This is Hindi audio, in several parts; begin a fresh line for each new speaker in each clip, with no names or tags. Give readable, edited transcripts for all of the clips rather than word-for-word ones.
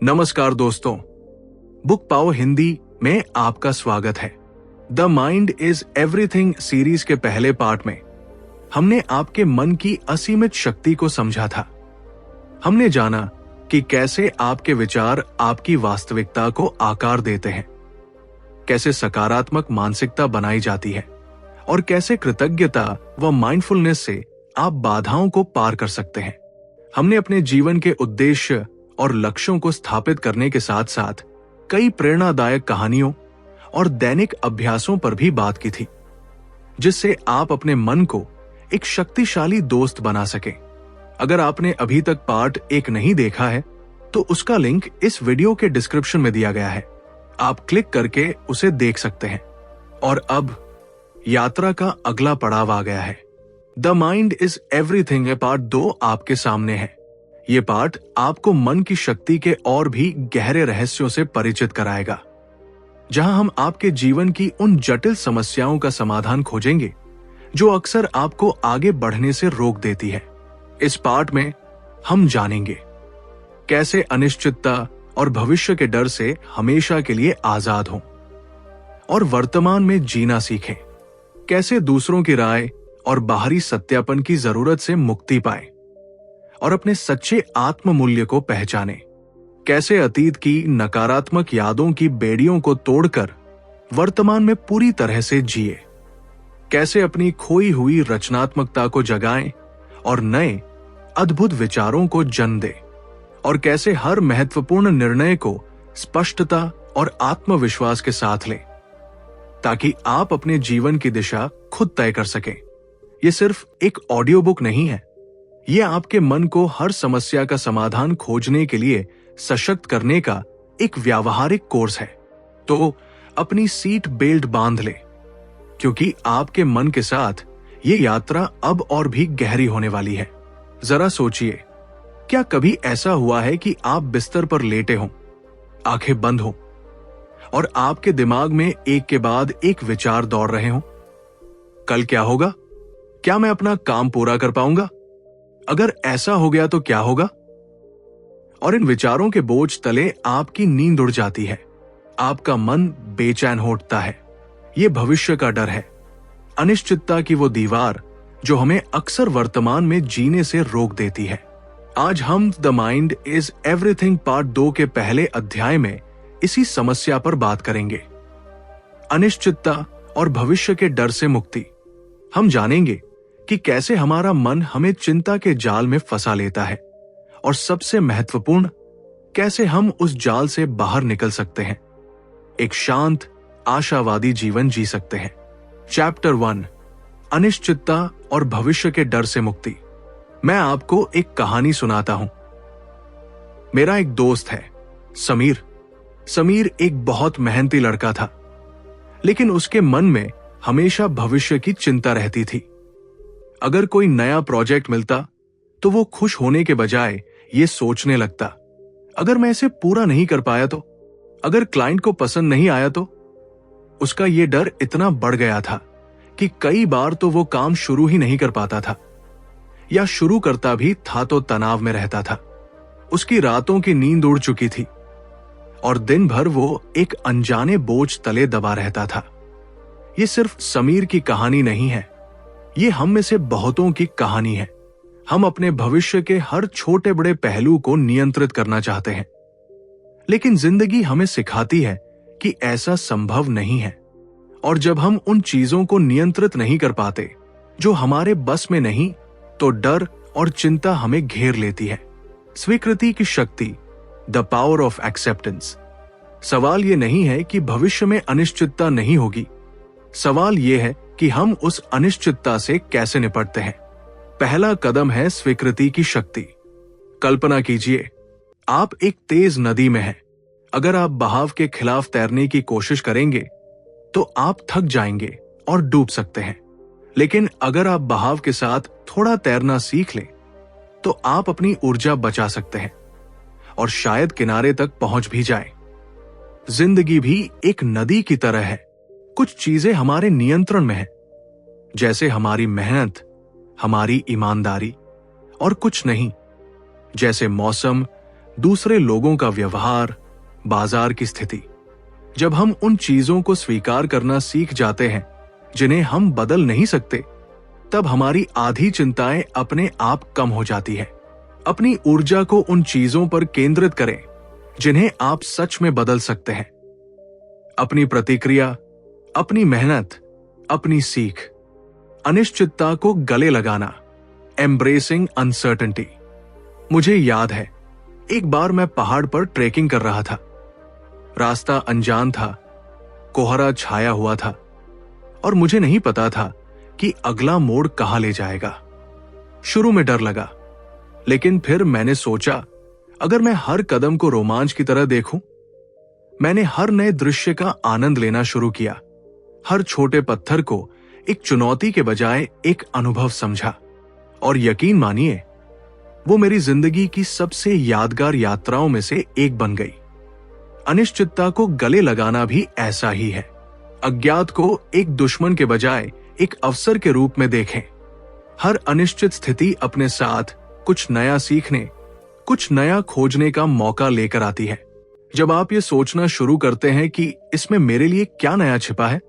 नमस्कार दोस्तों, बुक पाओ हिंदी में आपका स्वागत है। The mind is everything series के पहले पार्ट में हमने आपके मन की असीमित शक्ति को समझा था। हमने जाना कि कैसे आपके विचार आपकी वास्तविकता को आकार देते हैं, कैसे सकारात्मक मानसिकता बनाई जाती है और कैसे कृतज्ञता व माइंडफुलनेस से आप बाधाओं को पार कर सकते हैं। हमने अपने जीवन के उद्देश्य और लक्ष्यों को स्थापित करने के साथ साथ कई प्रेरणादायक कहानियों और दैनिक अभ्यासों पर भी बात की थी, जिससे आप अपने मन को एक शक्तिशाली दोस्त बना सकें। अगर आपने अभी तक पार्ट 1 नहीं देखा है तो उसका लिंक इस वीडियो के डिस्क्रिप्शन में दिया गया है, आप क्लिक करके उसे देख सकते हैं। और अब यात्रा का अगला पड़ाव आ गया है। The mind is everything part 2 आपके सामने है। ये पार्ट आपको मन की शक्ति के और भी गहरे रहस्यों से परिचित कराएगा, जहां हम आपके जीवन की उन जटिल समस्याओं का समाधान खोजेंगे जो अक्सर आपको आगे बढ़ने से रोक देती है। इस पार्ट में हम जानेंगे कैसे अनिश्चितता और भविष्य के डर से हमेशा के लिए आजाद हों और वर्तमान में जीना सीखें, कैसे दूसरों की राय और बाहरी सत्यापन की जरूरत से मुक्ति पाएं और अपने सच्चे आत्म मूल्य को पहचानें, कैसे अतीत की नकारात्मक यादों की बेड़ियों को तोड़कर वर्तमान में पूरी तरह से जिए, कैसे अपनी खोई हुई रचनात्मकता को जगाएं और नए अद्भुत विचारों को जन्म दें, और कैसे हर महत्वपूर्ण निर्णय को स्पष्टता और आत्मविश्वास के साथ लें ताकि आप अपने जीवन की दिशा खुद तय कर सकें। यह सिर्फ एक ऑडियो बुक नहीं है, यह आपके मन को हर समस्या का समाधान खोजने के लिए सशक्त करने का एक व्यावहारिक कोर्स है। तो अपनी सीट बेल्ट बांध ले, क्योंकि आपके मन के साथ ये यात्रा अब और भी गहरी होने वाली है। जरा सोचिए, क्या कभी ऐसा हुआ है कि आप बिस्तर पर लेटे हों, आंखें बंद हों और आपके दिमाग में एक के बाद एक विचार दौड़ रहे हों? कल क्या होगा? क्या मैं अपना काम पूरा कर पाऊंगा? अगर ऐसा हो गया तो क्या होगा? और इन विचारों के बोझ तले आपकी नींद उड़ जाती है, आपका मन बेचैन हो उठता है। यह भविष्य का डर है, अनिश्चितता की वो दीवार जो हमें अक्सर वर्तमान में जीने से रोक देती है। आज हम the mind is everything part 2 के पहले अध्याय में इसी समस्या पर बात करेंगे, अनिश्चितता और भविष्य के डर से मुक्ति। हम जानेंगे कि कैसे हमारा मन हमें चिंता के जाल में फंसा लेता है और सबसे महत्वपूर्ण, कैसे हम उस जाल से बाहर निकल सकते हैं, एक शांत आशावादी जीवन जी सकते हैं। चैप्टर 1, अनिश्चितता और भविष्य के डर से मुक्ति। मैं आपको एक कहानी सुनाता हूं। मेरा एक दोस्त है, समीर। समीर एक बहुत मेहनती लड़का था, लेकिन उसके मन में हमेशा भविष्य की चिंता रहती थी। अगर कोई नया प्रोजेक्ट मिलता तो वो खुश होने के बजाय ये सोचने लगता, अगर मैं इसे पूरा नहीं कर पाया तो, अगर क्लाइंट को पसंद नहीं आया तो। उसका ये डर इतना बढ़ गया था कि कई बार तो वो काम शुरू ही नहीं कर पाता था, या शुरू करता भी था तो तनाव में रहता था। उसकी रातों की नींद उड़ चुकी थी और दिन भर वो एक अनजाने बोझ तले दबा रहता था। ये सिर्फ समीर की कहानी नहीं है, ये हम में से बहुतों की कहानी है। हम अपने भविष्य के हर छोटे बड़े पहलू को नियंत्रित करना चाहते हैं, लेकिन जिंदगी हमें सिखाती है कि ऐसा संभव नहीं है। और जब हम उन चीजों को नियंत्रित नहीं कर पाते जो हमारे बस में नहीं, तो डर और चिंता हमें घेर लेती है। स्वीकृति की शक्ति, द पावर ऑफ एक्सेप्टेंस। सवाल यह नहीं है कि भविष्य में अनिश्चितता नहीं होगी, सवाल यह है कि हम उस अनिश्चितता से कैसे निपटते हैं। पहला कदम है स्वीकृति की शक्ति। कल्पना कीजिए, आप एक तेज नदी में हैं। अगर आप बहाव के खिलाफ तैरने की कोशिश करेंगे तो आप थक जाएंगे और डूब सकते हैं, लेकिन अगर आप बहाव के साथ थोड़ा तैरना सीख लें तो आप अपनी ऊर्जा बचा सकते हैं और शायद किनारे तक पहुंच भी जाएं। जिंदगी भी एक नदी की तरह है। कुछ चीजें हमारे नियंत्रण में हैं, जैसे हमारी मेहनत, हमारी ईमानदारी, और कुछ नहीं, जैसे मौसम, दूसरे लोगों का व्यवहार, बाजार की स्थिति। जब हम उन चीजों को स्वीकार करना सीख जाते हैं जिन्हें हम बदल नहीं सकते, तब हमारी आधी चिंताएं अपने आप कम हो जाती है। अपनी ऊर्जा को उन चीजों पर केंद्रित करें जिन्हें आप सच में बदल सकते हैं। अपनी प्रतिक्रिया, अपनी मेहनत, अपनी सीख। अनिश्चितता को गले लगाना, एम्ब्रेसिंग अनसर्टेनिटी। मुझे याद है, एक बार मैं पहाड़ पर ट्रेकिंग कर रहा था। रास्ता अनजान था, कोहरा छाया हुआ था और मुझे नहीं पता था कि अगला मोड़ कहां ले जाएगा। शुरू में डर लगा, लेकिन फिर मैंने सोचा, अगर मैं हर कदम को रोमांच की तरह देखूं। मैंने हर नए दृश्य का आनंद लेना शुरू किया, हर छोटे पत्थर को एक चुनौती के बजाय एक अनुभव समझा, और यकीन मानिए, वो मेरी जिंदगी की सबसे यादगार यात्राओं में से एक बन गई। अनिश्चितता को गले लगाना भी ऐसा ही है। अज्ञात को एक दुश्मन के बजाय एक अवसर के रूप में देखें। हर अनिश्चित स्थिति अपने साथ कुछ नया सीखने, कुछ नया खोजने का मौका लेकर आती है। जब आप ये सोचना शुरू करते हैं कि इसमें मेरे लिए क्या नया छिपा है,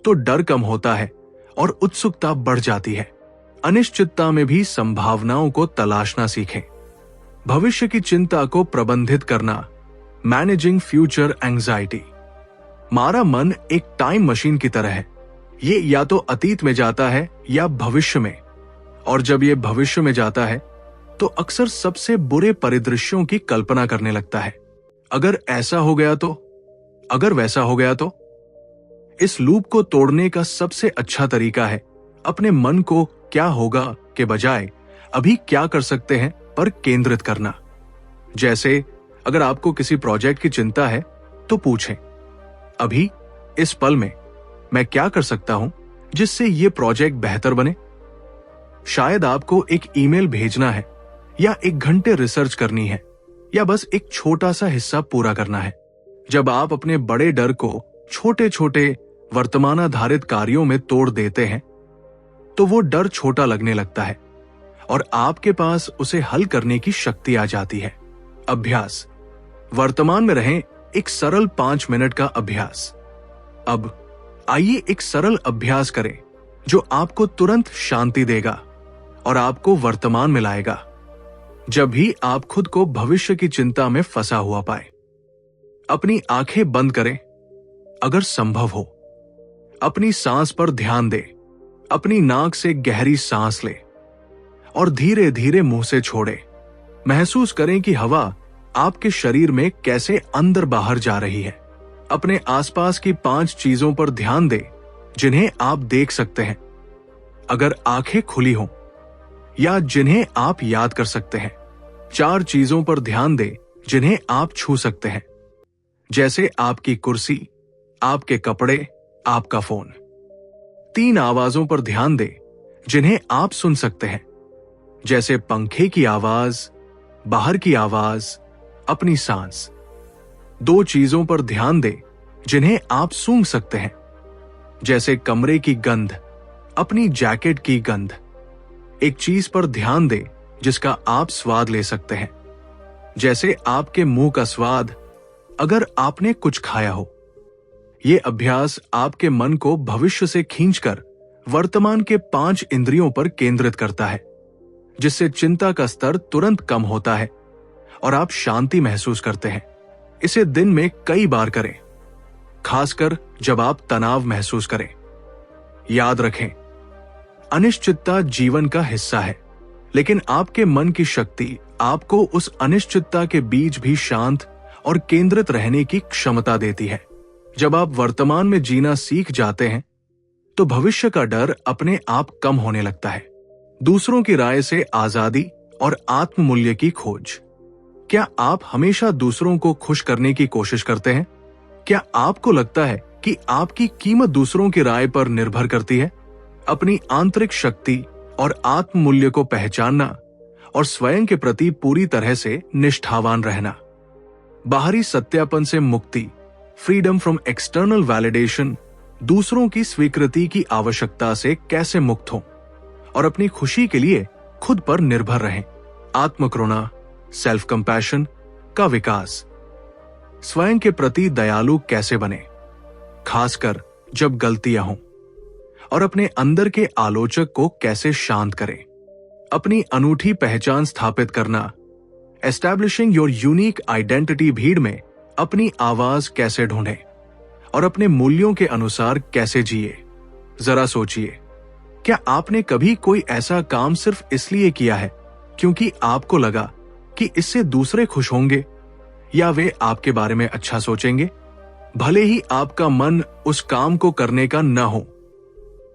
तो डर कम होता है और उत्सुकता बढ़ जाती है। अनिश्चितता में भी संभावनाओं को तलाशना सीखें। भविष्य की चिंता को प्रबंधित करना, मैनेजिंग फ्यूचर एंजाइटी। हमारा मन एक टाइम मशीन की तरह है। ये या तो अतीत में जाता है या भविष्य में, और जब ये भविष्य में जाता है तो अक्सर सबसे बुरे परिदृश्यों की कल्पना करने लगता है। अगर ऐसा हो गया तो, अगर वैसा हो गया तो। इस लूप को तोड़ने का सबसे अच्छा तरीका है अपने मन को क्या होगा के बजाय अभी क्या कर सकते हैं पर केंद्रित करना। जैसे अगर आपको किसी प्रोजेक्ट की चिंता है तो पूछें, अभी इस पल में मैं क्या कर सकता हूं जिससे यह प्रोजेक्ट बेहतर बने। शायद आपको एक ईमेल भेजना है, या 1 घंटे रिसर्च करनी है, या बस एक छोटा सा हिस्सा पूरा करना है। जब आप अपने बड़े डर को छोटे छोटे वर्तमानाधारित कार्यों में तोड़ देते हैं, तो वो डर छोटा लगने लगता है और आपके पास उसे हल करने की शक्ति आ जाती है। अभ्यास। वर्तमान में रहें। एक सरल 5 मिनट का अभ्यास। अब आइए एक सरल अभ्यास करें जो आपको तुरंत शांति देगा और आपको वर्तमान में लाएगा। जब भी आप खुद को भविष्य की चिंता में फंसा हुआ पाए, अपनी आंखें बंद करें अगर संभव हो। अपनी सांस पर ध्यान दें। अपनी नाक से गहरी सांस लें और धीरे धीरे मुंह से छोड़ें। महसूस करें कि हवा आपके शरीर में कैसे अंदर बाहर जा रही है। अपने आसपास की 5 चीजों पर ध्यान दें जिन्हें आप देख सकते हैं, अगर आंखें खुली हों, या जिन्हें आप याद कर सकते हैं। 4 चीजों पर ध्यान दें जिन्हें आप छू सकते हैं, जैसे आपकी कुर्सी, आपके कपड़े, आपका फोन। 3 आवाजों पर ध्यान दें जिन्हें आप सुन सकते हैं, जैसे पंखे की आवाज, बाहर की आवाज, अपनी सांस। 2 चीजों पर ध्यान दें जिन्हें आप सूंघ सकते हैं, जैसे कमरे की गंध, अपनी जैकेट की गंध। 1 चीज पर ध्यान दें जिसका आप स्वाद ले सकते हैं, जैसे आपके मुंह का स्वाद अगर आपने कुछ खाया हो। यह अभ्यास आपके मन को भविष्य से खींचकर वर्तमान के 5 इंद्रियों पर केंद्रित करता है, जिससे चिंता का स्तर तुरंत कम होता है और आप शांति महसूस करते हैं। इसे दिन में कई बार करें, खासकर जब आप तनाव महसूस करें। याद रखें, अनिश्चितता जीवन का हिस्सा है, लेकिन आपके मन की शक्ति आपको उस अनिश्चितता के बीच भी शांत और केंद्रित रहने की क्षमता देती है। जब आप वर्तमान में जीना सीख जाते हैं, तो भविष्य का डर अपने आप कम होने लगता है। दूसरों की राय से आजादी और आत्म मूल्य की खोज। क्या आप हमेशा दूसरों को खुश करने की कोशिश करते हैं? क्या आपको लगता है कि आपकी कीमत दूसरों की राय पर निर्भर करती है? अपनी आंतरिक शक्ति और आत्म मूल्य को पहचानना और स्वयं के प्रति पूरी तरह से निष्ठावान रहना। बाहरी सत्यापन से मुक्ति, फ्रीडम फ्रॉम एक्सटर्नल वैलिडेशन। दूसरों की स्वीकृति की आवश्यकता से कैसे मुक्त हों और अपनी खुशी के लिए खुद पर निर्भर रहें। आत्मकरुणा, सेल्फ कंपैशन का विकास। स्वयं के प्रति दयालु कैसे बने, खासकर जब गलतियां हों, और अपने अंदर के आलोचक को कैसे शांत करें। अपनी अनूठी पहचान स्थापित करना, एस्टैब्लिशिंग योर यूनिक आइडेंटिटी। भीड़ में अपनी आवाज कैसे ढूंढें और अपने मूल्यों के अनुसार कैसे जिए। जरा सोचिए, क्या आपने कभी कोई ऐसा काम सिर्फ इसलिए किया है क्योंकि आपको लगा कि इससे दूसरे खुश होंगे या वे आपके बारे में अच्छा सोचेंगे, भले ही आपका मन उस काम को करने का न हो?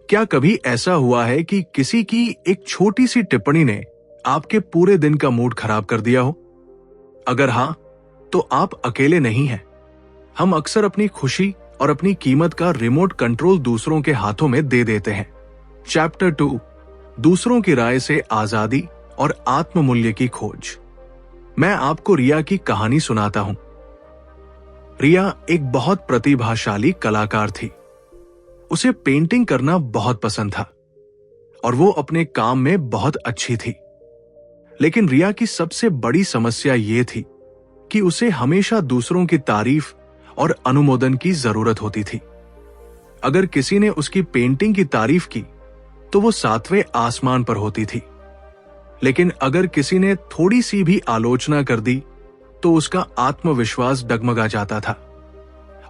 क्या कभी ऐसा हुआ है कि किसी की एक छोटी सी टिप्पणी ने आपके पूरे दिन का मूड खराब कर दिया हो? अगर हां, तो आप अकेले नहीं हैं। हम अक्सर अपनी खुशी और अपनी कीमत का रिमोट कंट्रोल दूसरों के हाथों में दे देते हैं। चैप्टर 2, दूसरों की राय से आजादी और आत्ममूल्य की खोज। मैं आपको रिया की कहानी सुनाता हूं। रिया एक बहुत प्रतिभाशाली कलाकार थी। उसे पेंटिंग करना बहुत पसंद था और वो अपने काम में बहुत अच्छी थी। लेकिन रिया की सबसे बड़ी समस्या ये थी कि उसे हमेशा दूसरों की तारीफ और अनुमोदन की जरूरत होती थी। अगर किसी ने उसकी पेंटिंग की तारीफ की तो वो 7वें आसमान पर होती थी, लेकिन अगर किसी ने थोड़ी सी भी आलोचना कर दी तो उसका आत्मविश्वास डगमगा जाता था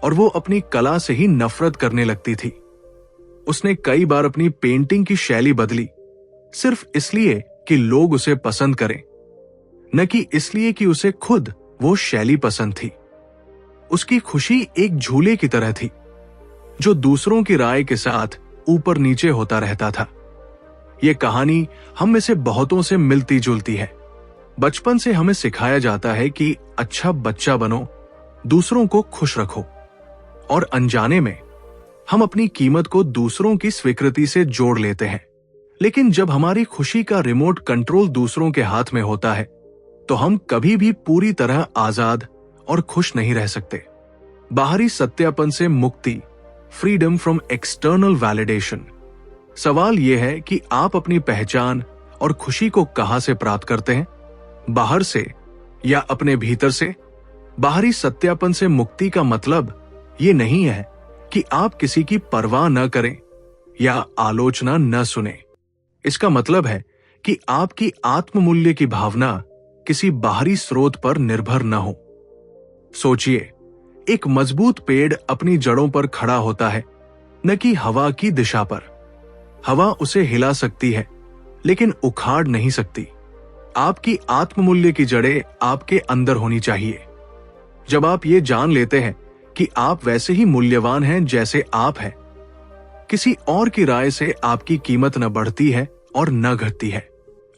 और वो अपनी कला से ही नफरत करने लगती थी। उसने कई बार अपनी पेंटिंग की शैली बदली, सिर्फ इसलिए कि लोग उसे पसंद करें, न कि इसलिए कि उसे खुद वो शैली पसंद थी। उसकी खुशी एक झूले की तरह थी जो दूसरों की राय के साथ ऊपर नीचे होता रहता था। यह कहानी हम में से बहुतों से मिलती जुलती है। बचपन से हमें सिखाया जाता है कि अच्छा बच्चा बनो, दूसरों को खुश रखो, और अनजाने में हम अपनी कीमत को दूसरों की स्वीकृति से जोड़ लेते हैं। लेकिन जब हमारी खुशी का रिमोट कंट्रोल दूसरों के हाथ में होता है तो हम कभी भी पूरी तरह आजाद और खुश नहीं रह सकते। बाहरी सत्यापन से मुक्ति, फ्रीडम फ्रॉम एक्सटर्नल वैलिडेशन। सवाल यह है कि आप अपनी पहचान और खुशी को कहां से प्राप्त करते हैं, बाहर से या अपने भीतर से? बाहरी सत्यापन से मुक्ति का मतलब ये नहीं है कि आप किसी की परवाह न करें या आलोचना न सुने। इसका मतलब है कि आपकी आत्ममूल्य की भावना किसी बाहरी स्रोत पर निर्भर न हो। सोचिए, एक मजबूत पेड़ अपनी जड़ों पर खड़ा होता है, न कि हवा की दिशा पर। हवा उसे हिला सकती है लेकिन उखाड़ नहीं सकती। आपकी आत्ममूल्य की जड़ें आपके अंदर होनी चाहिए। जब आप ये जान लेते हैं कि आप वैसे ही मूल्यवान हैं जैसे आप हैं, किसी और की राय से आपकी कीमत न बढ़ती है और न घटती है।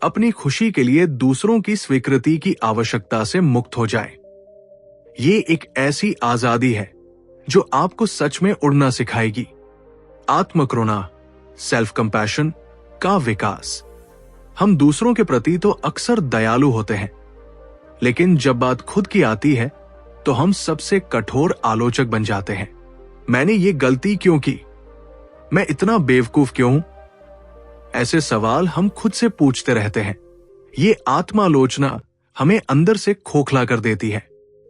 अपनी खुशी के लिए दूसरों की स्वीकृति की आवश्यकता से मुक्त हो जाएं। ये एक ऐसी आजादी है जो आपको सच में उड़ना सिखाएगी। आत्मकरुणा, सेल्फ कंपैशन का विकास। हम दूसरों के प्रति तो अक्सर दयालु होते हैं, लेकिन जब बात खुद की आती है तो हम सबसे कठोर आलोचक बन जाते हैं। मैंने ये गलती क्यों की? मैं इतना बेवकूफ क्यों हूं? ऐसे सवाल हम खुद से पूछते रहते हैं। ये आत्मालोचना हमें अंदर से खोखला कर देती है।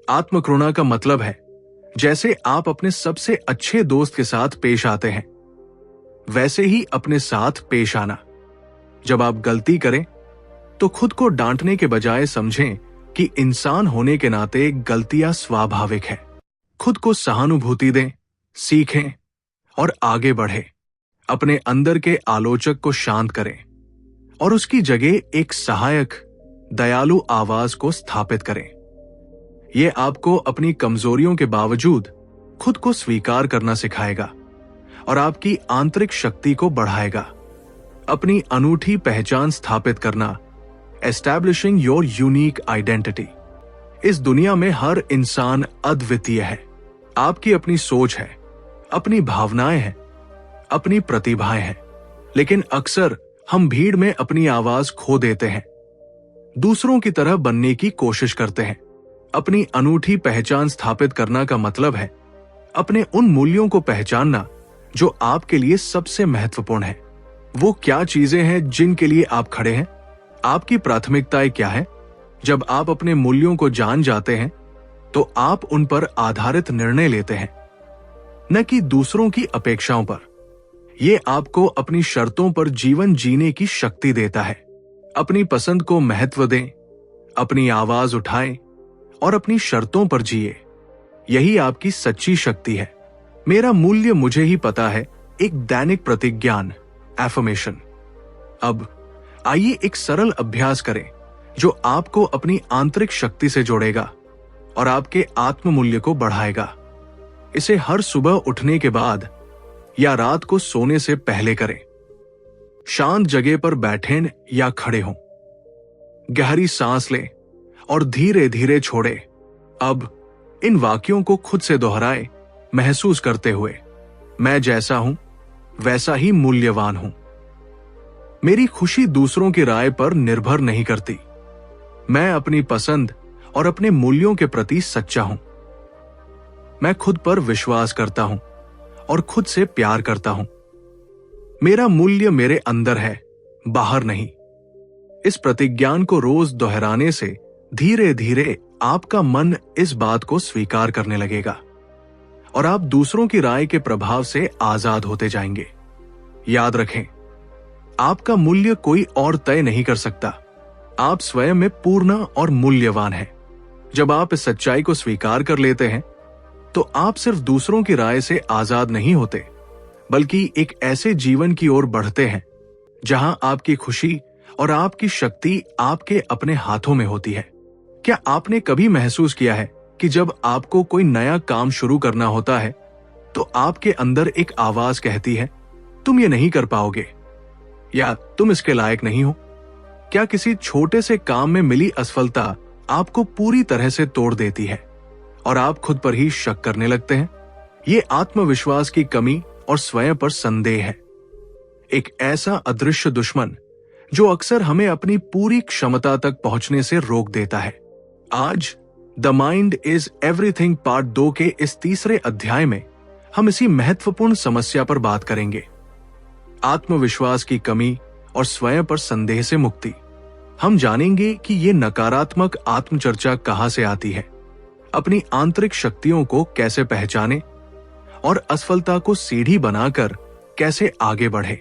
आत्मकरुणा का मतलब है जैसे आप अपने सबसे अच्छे दोस्त के साथ पेश आते हैं, वैसे ही अपने साथ पेश आना। जब आप गलती करें तो खुद को डांटने के बजाय समझें कि इंसान होने के नाते गलतियां स्वाभाविक है। खुद को सहानुभूति दें, सीखें और आगे बढ़ें। अपने अंदर के आलोचक को शांत करें और उसकी जगह एक सहायक, दयालु आवाज को स्थापित करें। यह आपको अपनी कमजोरियों के बावजूद खुद को स्वीकार करना सिखाएगा और आपकी आंतरिक शक्ति को बढ़ाएगा। अपनी अनूठी पहचान स्थापित करना, एस्टैब्लिशिंग योर यूनिक आइडेंटिटी। इस दुनिया में हर इंसान अद्वितीय है। आपकी अपनी सोच है, अपनी भावनाएं हैं, अपनी प्रतिभाएं हैं, लेकिन अक्सर हम भीड़ में अपनी आवाज खो देते हैं, दूसरों की तरह बनने की कोशिश करते हैं। अपनी अनूठी पहचान स्थापित करना का मतलब है अपने उन मूल्यों को पहचानना जो आपके लिए सबसे महत्वपूर्ण है। वो क्या चीजें हैं जिनके लिए आप खड़े हैं? आपकी प्राथमिकताएं क्या है? जब आप अपने मूल्यों को जान जाते हैं तो आप उन पर आधारित निर्णय लेते हैं, न कि दूसरों की अपेक्षाओं पर। यह आपको अपनी शर्तों पर जीवन जीने की शक्ति देता है। अपनी पसंद को महत्व दें, अपनी आवाज उठाएं और अपनी शर्तों पर जिए। यही आपकी सच्ची शक्ति है। मेरा मूल्य मुझे ही पता है, एक दैनिक प्रतिज्ञान, एफर्मेशन। अब आइए एक सरल अभ्यास करें जो आपको अपनी आंतरिक शक्ति से जोड़ेगा और आपके आत्म मूल्य को बढ़ाएगा। इसे हर सुबह उठने के बाद या रात को सोने से पहले करें। शांत जगह पर बैठें या खड़े हों। गहरी सांस लें और धीरे धीरे छोड़ें। अब इन वाक्यों को खुद से दोहराएं, महसूस करते हुए, मैं जैसा हूं वैसा ही मूल्यवान हूं। मेरी खुशी दूसरों की राय पर निर्भर नहीं करती। मैं अपनी पसंद और अपने मूल्यों के प्रति सच्चा हूं। मैं खुद पर विश्वास करता हूं और खुद से प्यार करता हूं। मेरा मूल्य मेरे अंदर है, बाहर नहीं। इस प्रतिज्ञान को रोज दोहराने से धीरे धीरे आपका मन इस बात को स्वीकार करने लगेगा और आप दूसरों की राय के प्रभाव से आजाद होते जाएंगे। याद रखें, आपका मूल्य कोई और तय नहीं कर सकता। आप स्वयं में पूर्ण और मूल्यवान हैं। जब आप इस सच्चाई को स्वीकार कर लेते हैं तो आप सिर्फ दूसरों की राय से आजाद नहीं होते, बल्कि एक ऐसे जीवन की ओर बढ़ते हैं जहां आपकी खुशी और आपकी शक्ति आपके अपने हाथों में होती है। क्या आपने कभी महसूस किया है कि जब आपको कोई नया काम शुरू करना होता है तो आपके अंदर एक आवाज कहती है, तुम ये नहीं कर पाओगे या तुम इसके लायक नहीं हो? क्या किसी छोटे से काम में मिली असफलता आपको पूरी तरह से तोड़ देती है और आप खुद पर ही शक करने लगते हैं? ये आत्मविश्वास की कमी और स्वयं पर संदेह है, एक ऐसा अदृश्य दुश्मन जो अक्सर हमें अपनी पूरी क्षमता तक पहुंचने से रोक देता है। आज the mind is everything part 2 के इस तीसरे अध्याय में हम इसी महत्वपूर्ण समस्या पर बात करेंगे, आत्मविश्वास की कमी और स्वयं पर संदेह से मुक्ति। हम जानेंगे कि ये नकारात्मक आत्मचर्चा कहां से आती है, अपनी आंतरिक शक्तियों को कैसे पहचाने और असफलता को सीढ़ी बनाकर कैसे आगे बढ़े।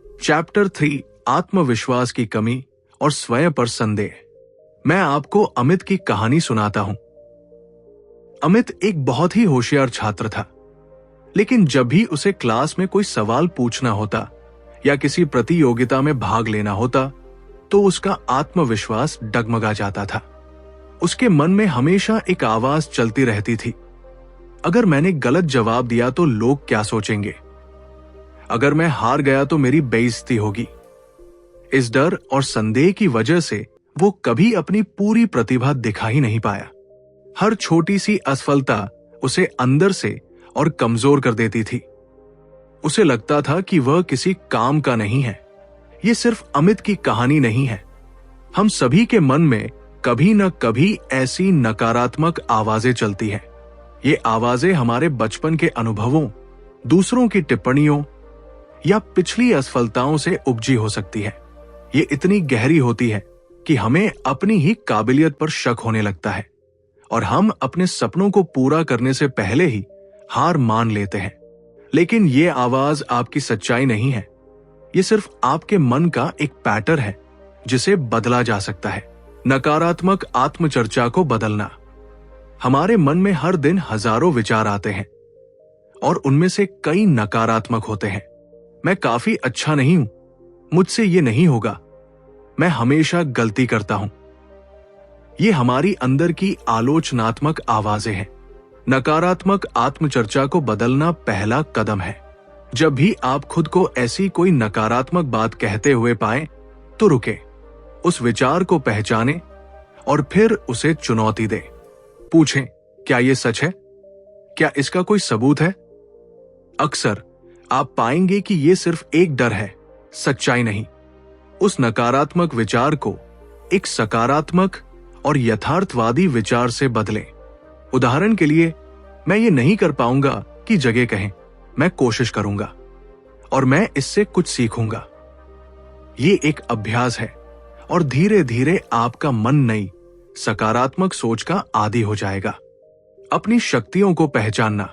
चैप्टर 3, आत्मविश्वास की कमी और स्वयं पर संदेह। मैं आपको अमित की कहानी सुनाता हूं। अमित एक बहुत ही होशियार छात्र था, लेकिन जब भी उसे क्लास में कोई सवाल पूछना होता या किसी प्रतियोगिता में भाग लेना होता तो उसका आत्मविश्वास डगमगा जाता था। उसके मन में हमेशा एक आवाज चलती रहती थी, अगर मैंने गलत जवाब दिया तो लोग क्या सोचेंगे? अगर मैं हार गया तो मेरी बेइज्जती होगी। इस डर और संदेह की वजह से वो कभी अपनी पूरी प्रतिभा दिखा ही नहीं पाया। हर छोटी सी असफलता उसे अंदर से और कमजोर कर देती थी। उसे लगता था कि वह किसी काम का नहीं है। ये सिर्फ अमित की कहानी नहीं है। हम सभी के मन में कभी न कभी ऐसी नकारात्मक आवाजें चलती हैं। ये आवाजें हमारे बचपन के अनुभवों, दूसरों की टिप्पणियों या पिछली असफलताओं से उपजी हो सकती है। ये इतनी गहरी होती है कि हमें अपनी ही काबिलियत पर शक होने लगता है और हम अपने सपनों को पूरा करने से पहले ही हार मान लेते हैं। लेकिन ये आवाज आपकी सच्चाई नहीं है। ये सिर्फ आपके मन का एक पैटर्न है जिसे बदला जा सकता है। नकारात्मक आत्मचर्चा को बदलना। हमारे मन में हर दिन हजारों विचार आते हैं और उनमें से कई नकारात्मक होते हैं। मैं काफी अच्छा नहीं हूं, मुझसे ये नहीं होगा, मैं हमेशा गलती करता हूं। ये हमारी अंदर की आलोचनात्मक आवाजें हैं। नकारात्मक आत्मचर्चा को बदलना पहला कदम है। जब भी आप खुद को ऐसी कोई नकारात्मक बात कहते हुए पाएं तो रुके, उस विचार को पहचानें और फिर उसे चुनौती दें। पूछें, क्या यह सच है? क्या इसका कोई सबूत है? अक्सर आप पाएंगे कि यह सिर्फ एक डर है, सच्चाई नहीं। उस नकारात्मक विचार को एक सकारात्मक और यथार्थवादी विचार से बदलें। उदाहरण के लिए, मैं ये नहीं कर पाऊंगा की जगह कहें, मैं कोशिश करूंगा और मैं इससे कुछ सीखूंगा। ये एक अभ्यास है और धीरे धीरे आपका मन नई, सकारात्मक सोच का आदी हो जाएगा। अपनी शक्तियों को पहचानना।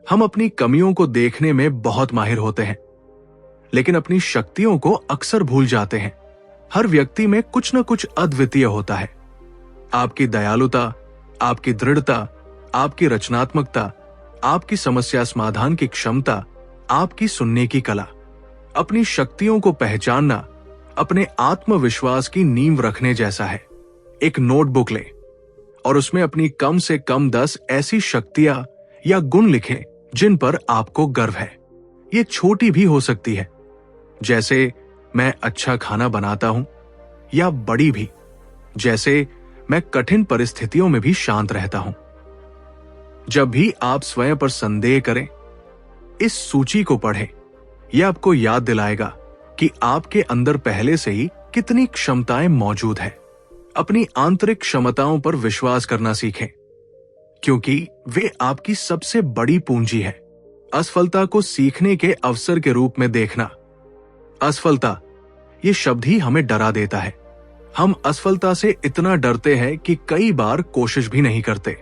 हम अपनी कमियों को देखने में बहुत माहिर होते हैं, लेकिन अपनी शक्तियों को अक्सर भूल जाते हैं। हर व्यक्ति में कुछ न कुछ अद्वितीय होता है। आपकी दयालुता, आपकी दृढ़ता, आपकी रचनात्मकता, आपकी समस्या समाधान की क्षमता, आपकी सुनने की कला। अपनी शक्तियों को पहचानना अपने आत्मविश्वास की नींव रखने जैसा है। एक नोटबुक लें और उसमें अपनी कम से कम 10 ऐसी शक्तियां या गुण लिखें जिन पर आपको गर्व है। ये छोटी भी हो सकती है, जैसे मैं अच्छा खाना बनाता हूं, या बड़ी भी, जैसे मैं कठिन परिस्थितियों में भी शांत रहता हूं। जब भी आप स्वयं पर संदेह करें, इस सूची को पढ़ें। यह आपको याद दिलाएगा कि आपके अंदर पहले से ही कितनी क्षमताएं मौजूद है। अपनी आंतरिक क्षमताओं पर विश्वास करना सीखें, क्योंकि वे आपकी सबसे बड़ी पूंजी है। असफलता को सीखने के अवसर के रूप में देखना। असफलता, ये शब्द ही हमें डरा देता है। हम असफलता से इतना डरते हैं कि कई बार कोशिश भी नहीं करते।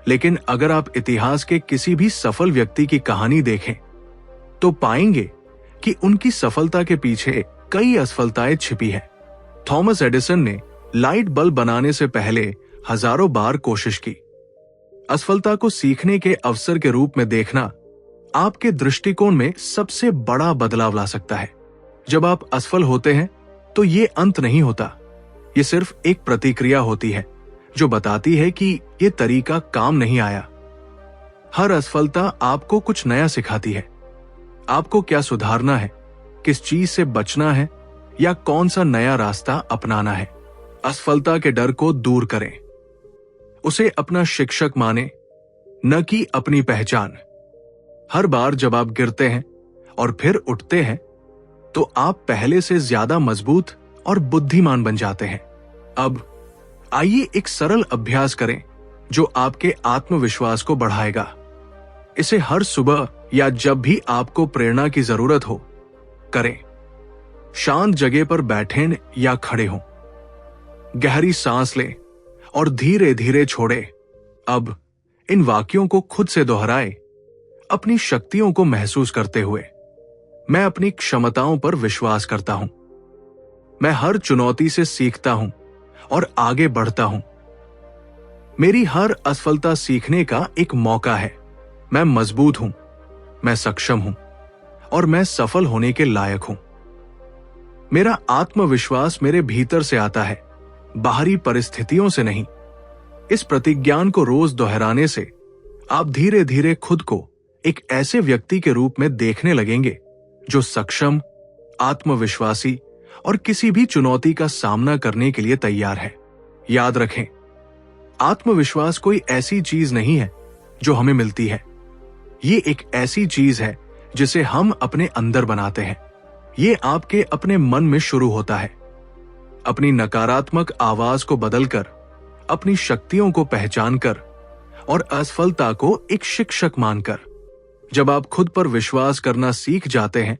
लेकिन अगर आप इतिहास के किसी भी सफल व्यक्ति की कहानी देखें, तो पाएंगे कि उनकी सफलता के पीछे कई असफलताएं छिपी है। थॉमस एडिसन ने लाइट बल्ब बनाने से पहले हजारों बार कोशिश की। असफलता को सीखने के अवसर के रूप में देखना आपके दृष्टिकोण में सबसे बड़ा बदलाव ला सकता है। जब आप असफल होते हैं, तो ये अंत नहीं होता। ये सिर्फ एक प्रतिक्रिया होती है जो बताती है कि ये तरीका काम नहीं आया। हर असफलता आपको कुछ नया सिखाती है। आपको क्या सुधारना है, किस चीज से बचना है, या कौन सा नया रास्ता अपनाना है। असफलता के डर को दूर करें। उसे अपना शिक्षक माने, न कि अपनी पहचान। हर बार जब आप गिरते हैं और फिर उठते हैं, तो आप पहले से ज्यादा मजबूत और बुद्धिमान बन जाते हैं। अब आइए एक सरल अभ्यास करें जो आपके आत्मविश्वास को बढ़ाएगा। इसे हर सुबह या जब भी आपको प्रेरणा की जरूरत हो, करें। शांत जगह पर बैठें या खड़े हों। गहरी सांस लें और धीरे धीरे छोड़ें। अब इन वाक्यों को खुद से दोहराएं, अपनी शक्तियों को महसूस करते हुए। मैं अपनी क्षमताओं पर विश्वास करता हूं। मैं हर चुनौती से सीखता हूं और आगे बढ़ता हूं। मेरी हर असफलता सीखने का एक मौका है। मैं मजबूत हूं, मैं सक्षम हूं और मैं सफल होने के लायक हूं। मेरा आत्मविश्वास मेरे भीतर से आता है, बाहरी परिस्थितियों से नहीं। इस प्रतिज्ञान को रोज दोहराने से आप धीरे धीरे खुद को एक ऐसे व्यक्ति के रूप में देखने लगेंगे जो सक्षम, आत्मविश्वासी और किसी भी चुनौती का सामना करने के लिए तैयार है। याद रखें, आत्मविश्वास कोई ऐसी चीज नहीं है जो हमें मिलती है। ये एक ऐसी चीज है जिसे हम अपने अंदर बनाते हैं। ये आपके अपने मन में शुरू होता है। अपनी नकारात्मक आवाज को बदलकर, अपनी शक्तियों को पहचानकर और असफलता को एक शिक्षक मानकर, जब आप खुद पर विश्वास करना सीख जाते हैं,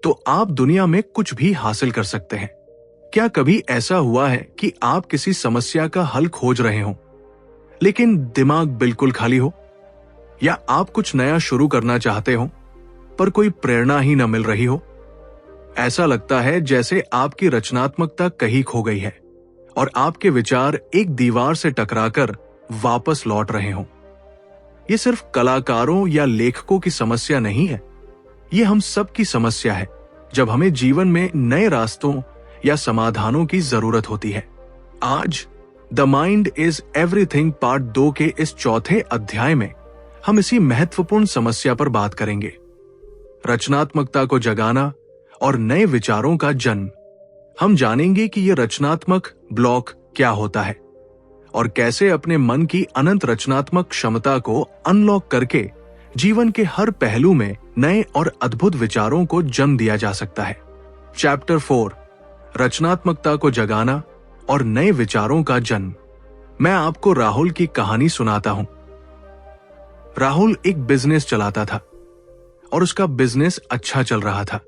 तो आप दुनिया में कुछ भी हासिल कर सकते हैं। क्या कभी ऐसा हुआ है कि आप किसी समस्या का हल खोज रहे हो, लेकिन दिमाग बिल्कुल खाली हो? या आप कुछ नया शुरू करना चाहते हो, पर कोई प्रेरणा ही न मिल रही हो? ऐसा लगता है जैसे आपकी रचनात्मकता कहीं खो गई है और आपके विचार एक दीवार से टकराकर वापस लौट रहे हों। ये सिर्फ कलाकारों या लेखकों की समस्या नहीं है, ये हम सब की समस्या है जब हमें जीवन में नए रास्तों या समाधानों की जरूरत होती है। आज the mind is everything part 2 के इस चौथे अध्याय में हम इसी महत्वपूर्ण समस्या पर बात करेंगे। रचनात्मकता को जगाना और नए विचारों का जन्म। हम जानेंगे कि यह रचनात्मक ब्लॉक क्या होता है और कैसे अपने मन की अनंत रचनात्मक क्षमता को अनलॉक करके जीवन के हर पहलू में नए और अद्भुत विचारों को जन्म दिया जा सकता है। चैप्टर 4, रचनात्मकता को जगाना और नए विचारों का जन्म। मैं आपको राहुल की कहानी सुनाता हूं। राहुल एक बिजनेस चलाता था और उसका बिजनेस अच्छा चल रहा था,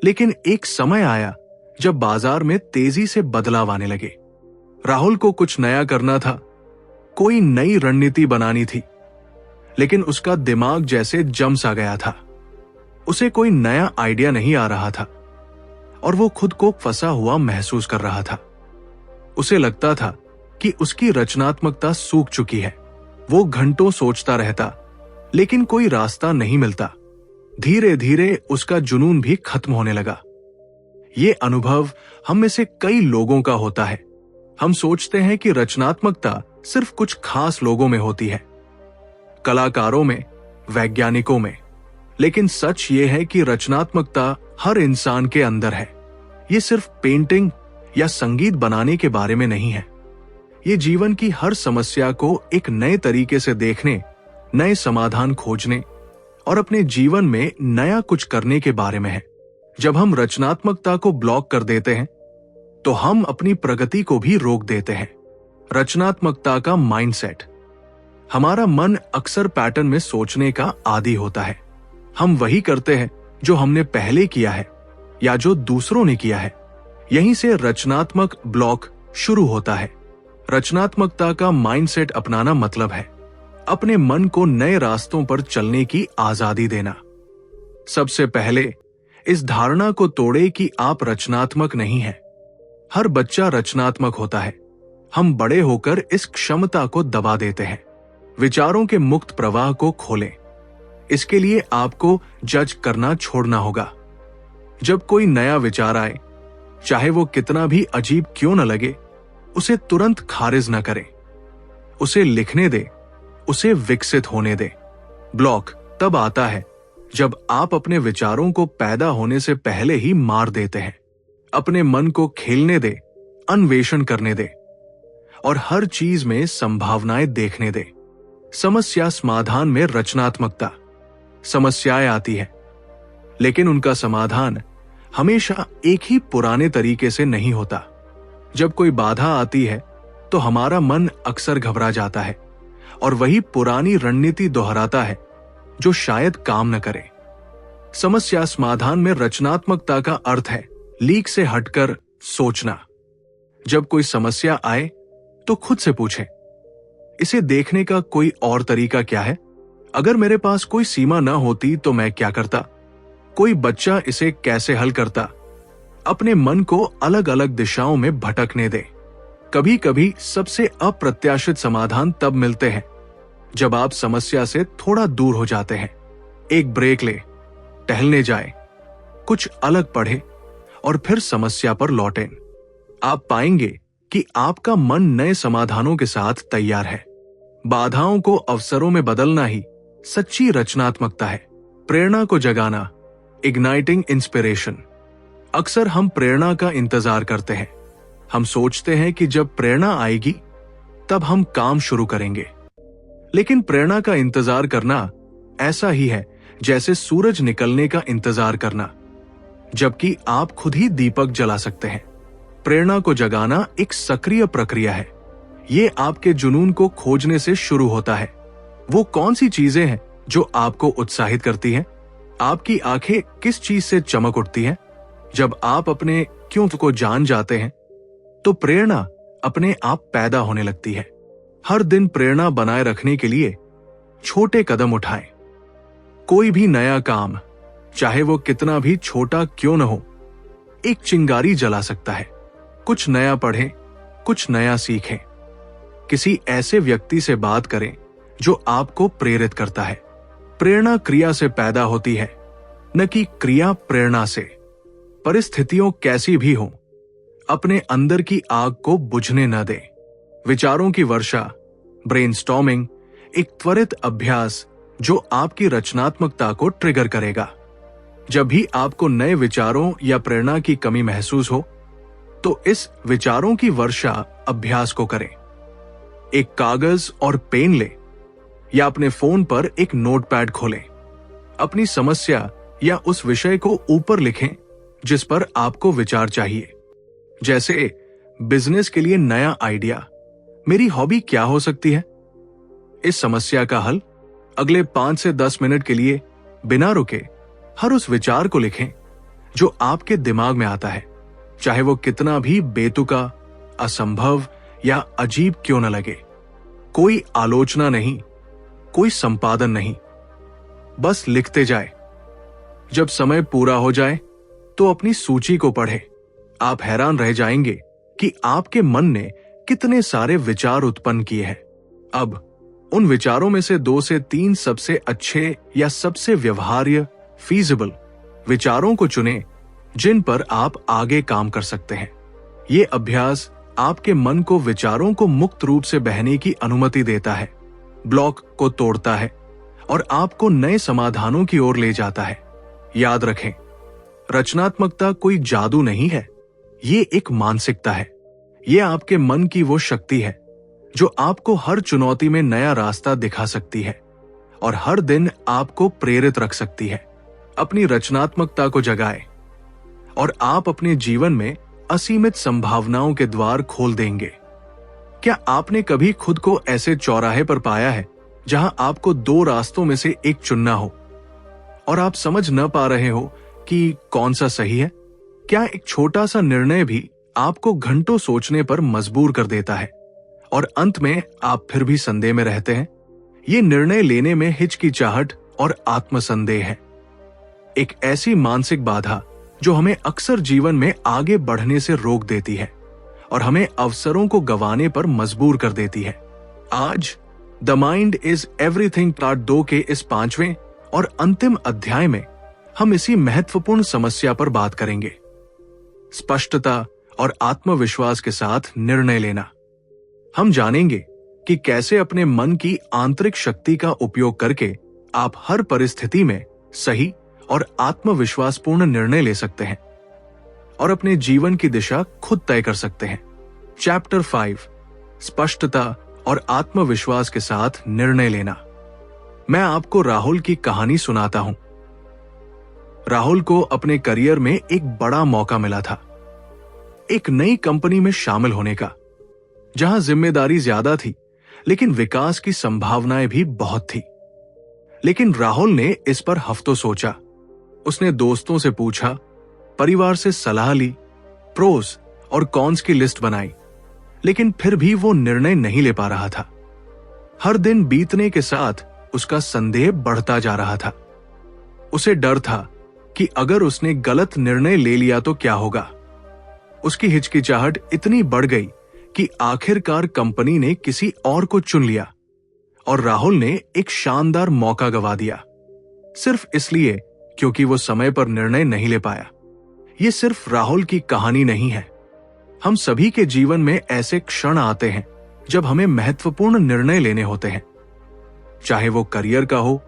लेकिन एक समय आया जब बाजार में तेजी से बदलाव आने लगे। राहुल को कुछ नया करना था, कोई नई रणनीति बनानी थी, लेकिन उसका दिमाग जैसे जम सा गया था। उसे कोई नया आइडिया नहीं आ रहा था और वो खुद को फंसा हुआ महसूस कर रहा था। उसे लगता था कि उसकी रचनात्मकता सूख चुकी है। वो घंटों सोचता रहता, लेकिन कोई रास्ता नहीं मिलता। धीरे धीरे उसका जुनून भी खत्म होने लगा। ये अनुभव हम में से कई लोगों का होता है। हम सोचते हैं कि रचनात्मकता सिर्फ कुछ खास लोगों में होती है, कलाकारों में, वैज्ञानिकों में। लेकिन सच ये है कि रचनात्मकता हर इंसान के अंदर है। ये सिर्फ पेंटिंग या संगीत बनाने के बारे में नहीं है। ये जीवन की हर समस्या को एक नए तरीके से देखने, नए समाधान खोजने और अपने जीवन में नया कुछ करने के बारे में है। जब हम रचनात्मकता को ब्लॉक कर देते हैं, तो हम अपनी प्रगति को भी रोक देते हैं। रचनात्मकता का माइंडसेट। हमारा मन अक्सर पैटर्न में सोचने का आदी होता है। हम वही करते हैं जो हमने पहले किया है या जो दूसरों ने किया है। यहीं से रचनात्मक ब्लॉक शुरू होता है। रचनात्मकता का माइंडसेट अपनाना मतलब है अपने मन को नए रास्तों पर चलने की आजादी देना। सबसे पहले इस धारणा को तोड़े कि आप रचनात्मक नहीं हैं। हर बच्चा रचनात्मक होता है। हम बड़े होकर इस क्षमता को दबा देते हैं। विचारों के मुक्त प्रवाह को खोलें। इसके लिए आपको जज करना छोड़ना होगा। जब कोई नया विचार आए, चाहे वो कितना भी अजीब क्यों न लगे, उसे तुरंत खारिज न करें। उसे लिखने दे, उसे विकसित होने दे। ब्लॉक तब आता है जब आप अपने विचारों को पैदा होने से पहले ही मार देते हैं। अपने मन को खेलने दे, अन्वेषण करने दे और हर चीज में संभावनाएं देखने दे। समस्या समाधान में रचनात्मकता। समस्याएं आती है, लेकिन उनका समाधान हमेशा एक ही पुराने तरीके से नहीं होता। जब कोई बाधा आती है तो हमारा मन अक्सर घबरा जाता है और वही पुरानी रणनीति दोहराता है जो शायद काम न करे। समस्या समाधान में रचनात्मकता का अर्थ है लीक से हटकर सोचना। जब कोई समस्या आए तो खुद से पूछें, इसे देखने का कोई और तरीका क्या है? अगर मेरे पास कोई सीमा न होती तो मैं क्या करता? कोई बच्चा इसे कैसे हल करता? अपने मन को अलग अलग दिशाओं में भटकने दे। कभी कभी सबसे अप्रत्याशित समाधान तब मिलते हैं जब आप समस्या से थोड़ा दूर हो जाते हैं। एक ब्रेक ले, टहलने जाए, कुछ अलग पढ़े और फिर समस्या पर लौटें। आप पाएंगे कि आपका मन नए समाधानों के साथ तैयार है। बाधाओं को अवसरों में बदलना ही सच्ची रचनात्मकता है। प्रेरणा को जगाना, इग्नाइटिंग इंस्पिरेशन। अक्सर हम प्रेरणा का इंतजार करते हैं। हम सोचते हैं कि जब प्रेरणा आएगी तब हम काम शुरू करेंगे। लेकिन प्रेरणा का इंतजार करना ऐसा ही है जैसे सूरज निकलने का इंतजार करना, जबकि आप खुद ही दीपक जला सकते हैं। प्रेरणा को जगाना एक सक्रिय प्रक्रिया है। ये आपके जुनून को खोजने से शुरू होता है। वो कौन सी चीजें हैं जो आपको उत्साहित करती हैं? आपकी आंखें किस चीज से चमक उठती हैं? जब आप अपने क्यों को जान जाते हैं तो प्रेरणा अपने आप पैदा होने लगती है। हर दिन प्रेरणा बनाए रखने के लिए छोटे कदम उठाएं। कोई भी नया काम, चाहे वो कितना भी छोटा क्यों न हो, एक चिंगारी जला सकता है। कुछ नया पढ़ें, कुछ नया सीखें। किसी ऐसे व्यक्ति से बात करें जो आपको प्रेरित करता है। प्रेरणा क्रिया से पैदा होती है, न कि क्रिया प्रेरणा से। परिस्थितियों कैसी भी हो, अपने अंदर की आग को बुझने न दें। विचारों की वर्षा, ब्रेनस्टॉर्मिंग, एक त्वरित अभ्यास जो आपकी रचनात्मकता को ट्रिगर करेगा। जब भी आपको नए विचारों या प्रेरणा की कमी महसूस हो, तो इस विचारों की वर्षा अभ्यास को करें। एक कागज और पेन ले या अपने फोन पर एक नोटपैड खोलें। अपनी समस्या या उस विषय को ऊपर लिखें जिस पर आपको विचार चाहिए। जैसे बिजनेस के लिए नया आइडिया, मेरी हॉबी क्या हो सकती है? इस समस्या का हल अगले 5 से 10 मिनट के लिए बिना रुके हर उस विचार को लिखें जो आपके दिमाग में आता है, चाहे वो कितना भी बेतुका, असंभव या अजीब क्यों न लगे। कोई आलोचना नहीं, कोई संपादन नहीं, बस लिखते जाए। जब समय पूरा हो जाए तो अपनी सूची को पढ़े। आप हैरान रह जाएंगे कि आपके मन ने कितने सारे विचार उत्पन्न किए हैं। अब उन विचारों में से 2 से 3 सबसे अच्छे या सबसे व्यवहार्य, फीजिबल विचारों को चुनें जिन पर आप आगे काम कर सकते हैं। ये अभ्यास आपके मन को विचारों को मुक्त रूप से बहने की अनुमति देता है, ब्लॉक को तोड़ता है और आपको नए समाधानों की ओर ले जाता है। याद रखें, रचनात्मकता कोई जादू नहीं है, ये एक मानसिकता है। ये आपके मन की वो शक्ति है जो आपको हर चुनौती में नया रास्ता दिखा सकती है और हर दिन आपको प्रेरित रख सकती है। अपनी रचनात्मकता को जगाएं और आप अपने जीवन में असीमित संभावनाओं के द्वार खोल देंगे। क्या आपने कभी खुद को ऐसे चौराहे पर पाया है जहां आपको 2 रास्तों में से एक चुनना हो और आप समझ न पा रहे हो कि कौन सा सही है? क्या एक छोटा सा निर्णय भी आपको घंटों सोचने पर मजबूर कर देता है और अंत में आप फिर भी संदेह में रहते हैं? ये निर्णय लेने में हिचकिचाहट और आत्मसंदेह है, एक ऐसी मानसिक बाधा जो हमें अक्सर जीवन में आगे बढ़ने से रोक देती है और हमें अवसरों को गंवाने पर मजबूर कर देती है। आज the mind is everything part 2 के इस 5वें और अंतिम अध्याय में हम इसी महत्वपूर्ण समस्या पर बात करेंगे, स्पष्टता और आत्मविश्वास के साथ निर्णय लेना। हम जानेंगे कि कैसे अपने मन की आंतरिक शक्ति का उपयोग करके आप हर परिस्थिति में सही और आत्मविश्वासपूर्ण निर्णय ले सकते हैं और अपने जीवन की दिशा खुद तय कर सकते हैं। चैप्टर 5, स्पष्टता और आत्मविश्वास के साथ निर्णय लेना। मैं आपको राहुल की कहानी सुनाता हूं। राहुल को अपने करियर में एक बड़ा मौका मिला था, एक नई कंपनी में शामिल होने का, जहां जिम्मेदारी ज्यादा थी लेकिन विकास की संभावनाएं भी बहुत थी। लेकिन राहुल ने इस पर हफ्तों सोचा। उसने दोस्तों से पूछा, परिवार से सलाह ली, प्रोस और कॉन्स की लिस्ट बनाई, लेकिन फिर भी वो निर्णय नहीं ले पा रहा था। हर दिन बीतने के साथ उसका संदेह बढ़ता जा रहा था। उसे डर था कि अगर उसने गलत निर्णय ले लिया तो क्या होगा। उसकी हिचकिचाहट इतनी बढ़ गई कि आखिरकार कंपनी ने किसी और को चुन लिया और राहुल ने एक शानदार मौका गंवा दिया, सिर्फ इसलिए क्योंकि वो समय पर निर्णय नहीं ले पाया। ये सिर्फ राहुल की कहानी नहीं है। हम सभी के जीवन में ऐसे क्षण आते हैं जब हमें महत्वपूर्ण निर्णय लेने होते हैं, चाहे वो करियर का हो,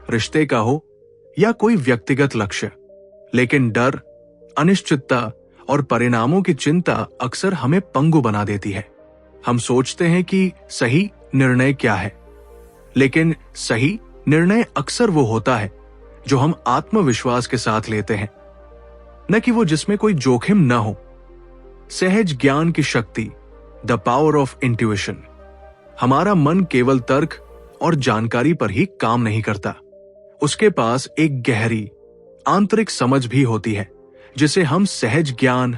रिश्ते का हो या कोई व्यक्तिगत लक्ष्य। लेकिन डर, अनिश्चितता और परिणामों की चिंता अक्सर हमें पंगु बना देती है। हम सोचते हैं कि सही निर्णय क्या है, लेकिन सही निर्णय अक्सर वो होता है जो हम आत्मविश्वास के साथ लेते हैं, न कि वो जिसमें कोई जोखिम न हो। सहज ज्ञान की शक्ति, द पावर ऑफ इंट्यूशन। हमारा मन केवल तर्क और जानकारी पर ही काम नहीं करता, उसके पास एक गहरी आंतरिक समझ भी होती है जिसे हम सहज ज्ञान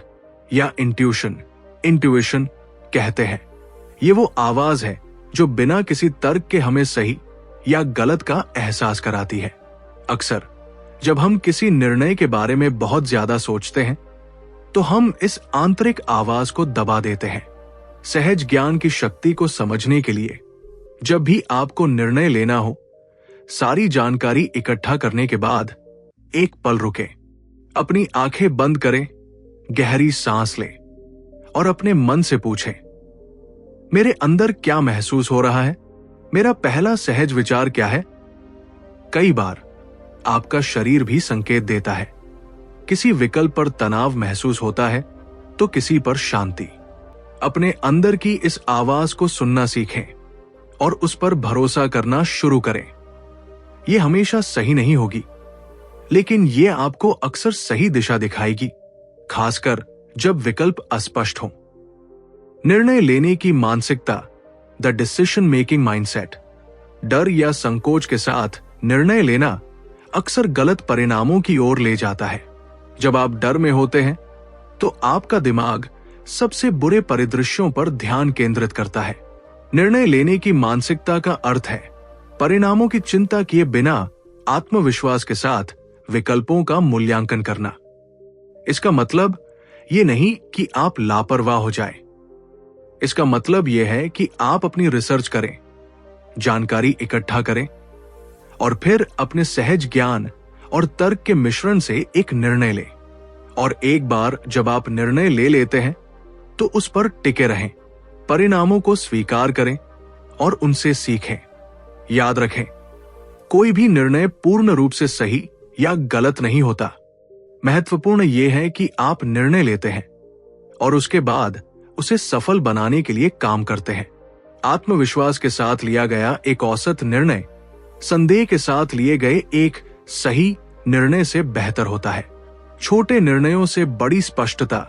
या इंट्यूशन कहते हैं। ये वो आवाज है जो बिना किसी तर्क के हमें सही या गलत का एहसास कराती है। अक्सर जब हम किसी निर्णय के बारे में बहुत ज्यादा सोचते हैं तो हम इस आंतरिक आवाज को दबा देते हैं। सहज ज्ञान की शक्ति को समझने के लिए जब भी आपको निर्णय लेना हो, सारी जानकारी इकट्ठा करने के बाद एक पल रुके, अपनी आंखें बंद करें, गहरी सांस लें और अपने मन से पूछें, मेरे अंदर क्या महसूस हो रहा है? मेरा पहला सहज विचार क्या है? कई बार आपका शरीर भी संकेत देता है। किसी विकल्प पर तनाव महसूस होता है तो किसी पर शांति। अपने अंदर की इस आवाज को सुनना सीखें और उस पर भरोसा करना शुरू करें। यह हमेशा सही नहीं होगी, लेकिन यह आपको अक्सर सही दिशा दिखाएगी, खासकर जब विकल्प अस्पष्ट हो। निर्णय लेने की मानसिकता, द डिसीजन मेकिंग माइंडसेट। डर या संकोच के साथ निर्णय लेना अक्सर गलत परिणामों की ओर ले जाता है। जब आप डर में होते हैं तो आपका दिमाग सबसे बुरे परिदृश्यों पर ध्यान केंद्रित करता है। निर्णय लेने की मानसिकता का अर्थ है परिणामों की चिंता किए बिना आत्मविश्वास के साथ विकल्पों का मूल्यांकन करना। इसका मतलब ये नहीं कि आप लापरवाह हो जाएं। इसका मतलब यह है कि आप अपनी रिसर्च करें, जानकारी इकट्ठा करें और फिर अपने सहज ज्ञान और तर्क के मिश्रण से एक निर्णय लें। और एक बार जब आप निर्णय ले लेते हैं तो उस पर टिके रहें, परिणामों को स्वीकार करें और उनसे सीखें। याद रखें, कोई भी निर्णय पूर्ण रूप से सही या गलत नहीं होता। महत्वपूर्ण यह है कि आप निर्णय लेते हैं और उसके बाद उसे सफल बनाने के लिए काम करते हैं। आत्मविश्वास के साथ लिया गया एक औसत निर्णय संदेह के साथ लिए गए एक सही निर्णय से बेहतर होता है। छोटे निर्णयों से बड़ी स्पष्टता,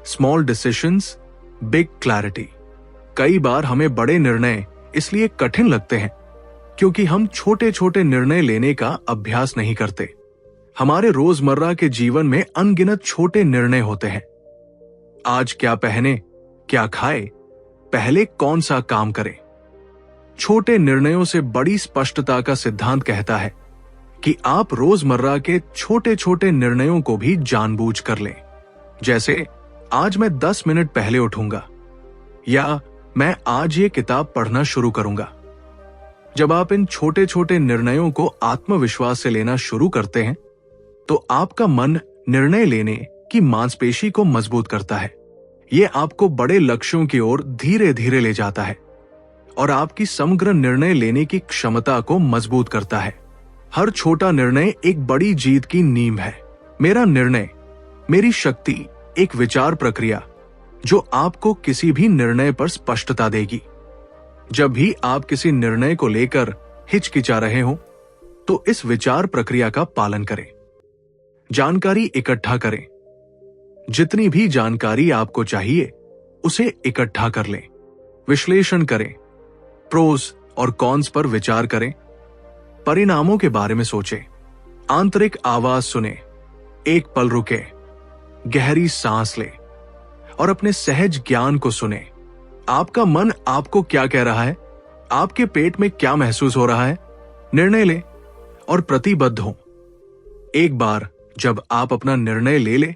स्मॉल डिसीजंस, बिग क्लैरिटी। कई बार हमें बड़े निर्णय इसलिए कठिन लगते हैं क्योंकि हम छोटे छोटे निर्णय लेने का अभ्यास नहीं करते। हमारे रोजमर्रा के जीवन में अनगिनत छोटे निर्णय होते हैं। आज क्या पहने, क्या खाए, पहले कौन सा काम करें। छोटे निर्णयों से बड़ी स्पष्टता का सिद्धांत कहता है कि आप रोजमर्रा के छोटे छोटे निर्णयों को भी जानबूझ कर लें। जैसे आज मैं 10 मिनट पहले उठूंगा या मैं आज ये किताब पढ़ना शुरू करूंगा। जब आप इन छोटे छोटे निर्णयों को आत्मविश्वास से लेना शुरू करते हैं तो आपका मन निर्णय लेने की मांसपेशी को मजबूत करता है। ये आपको बड़े लक्ष्यों की ओर धीरे धीरे ले जाता है और आपकी समग्र निर्णय लेने की क्षमता को मजबूत करता है। हर छोटा निर्णय एक बड़ी जीत की नींव है। मेरा निर्णय, मेरी शक्ति, एक विचार प्रक्रिया जो आपको किसी भी निर्णय पर स्पष्टता देगी। जब भी आप किसी निर्णय को लेकर हिचकिचा रहे हो तो इस विचार प्रक्रिया का पालन करें। जानकारी इकट्ठा करें। जितनी भी जानकारी आपको चाहिए उसे इकट्ठा कर लें। विश्लेषण करें, प्रोस और कॉन्स पर विचार करें, परिणामों के बारे में सोचें, आंतरिक आवाज सुने, एक पल रुके, गहरी सांस लें और अपने सहज ज्ञान को सुने। आपका मन आपको क्या कह रहा है, आपके पेट में क्या महसूस हो रहा है। निर्णय लें और प्रतिबद्ध हों। एक बार जब आप अपना निर्णय ले लें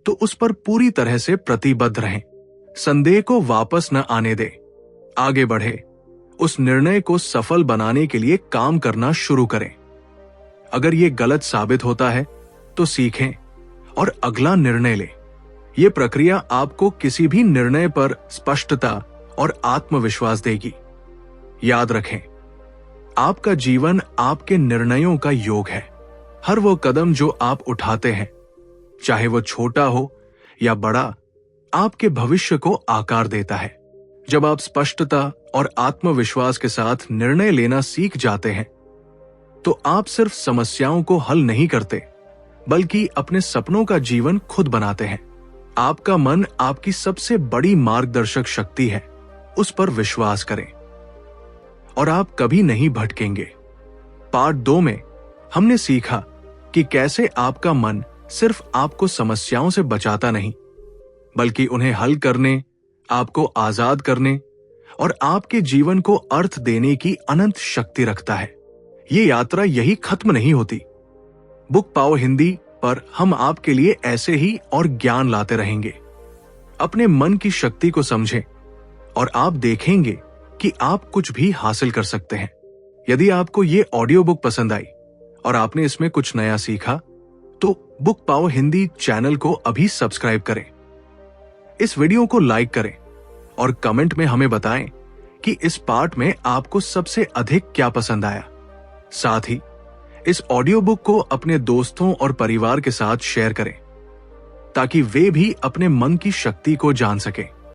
तो उस पर पूरी तरह से प्रतिबद्ध रहें। संदेह को वापस न आने दें। आगे बढ़े, उस निर्णय को सफल बनाने के लिए काम करना शुरू करें। अगर यह गलत साबित होता है तो सीखें और अगला निर्णय लें। यह प्रक्रिया आपको किसी भी निर्णय पर स्पष्टता और आत्मविश्वास देगी। याद रखें, आपका जीवन आपके निर्णयों का योग है। हर वो कदम जो आप उठाते हैं, चाहे वो छोटा हो या बड़ा, आपके भविष्य को आकार देता है। जब आप स्पष्टता और आत्मविश्वास के साथ निर्णय लेना सीख जाते हैं तो आप सिर्फ समस्याओं को हल नहीं करते बल्कि अपने सपनों का जीवन खुद बनाते हैं। आपका मन आपकी सबसे बड़ी मार्गदर्शक शक्ति है। उस पर विश्वास करें और आप कभी नहीं भटकेंगे। पार्ट 2 में हमने सीखा कि कैसे आपका मन सिर्फ आपको समस्याओं से बचाता नहीं बल्कि उन्हें हल करने, आपको आजाद करने और आपके जीवन को अर्थ देने की अनंत शक्ति रखता है। ये यात्रा यही खत्म नहीं होती। बुक पाओ हिंदी पर हम आपके लिए ऐसे ही और ज्ञान लाते रहेंगे। अपने मन की शक्ति को समझें और आप देखेंगे कि आप कुछ भी हासिल कर सकते हैं। यदि आपको ये ऑडियो बुक पसंद आई और आपने इसमें कुछ नया सीखा तो बुक पाओ हिंदी चैनल को अभी सब्सक्राइब करें। इस वीडियो को लाइक करें और कमेंट में हमें बताएं कि इस पार्ट में आपको सबसे अधिक क्या पसंद आया। साथ ही इस ऑडियो बुक को अपने दोस्तों और परिवार के साथ शेयर करें ताकि वे भी अपने मन की शक्ति को जान सकें।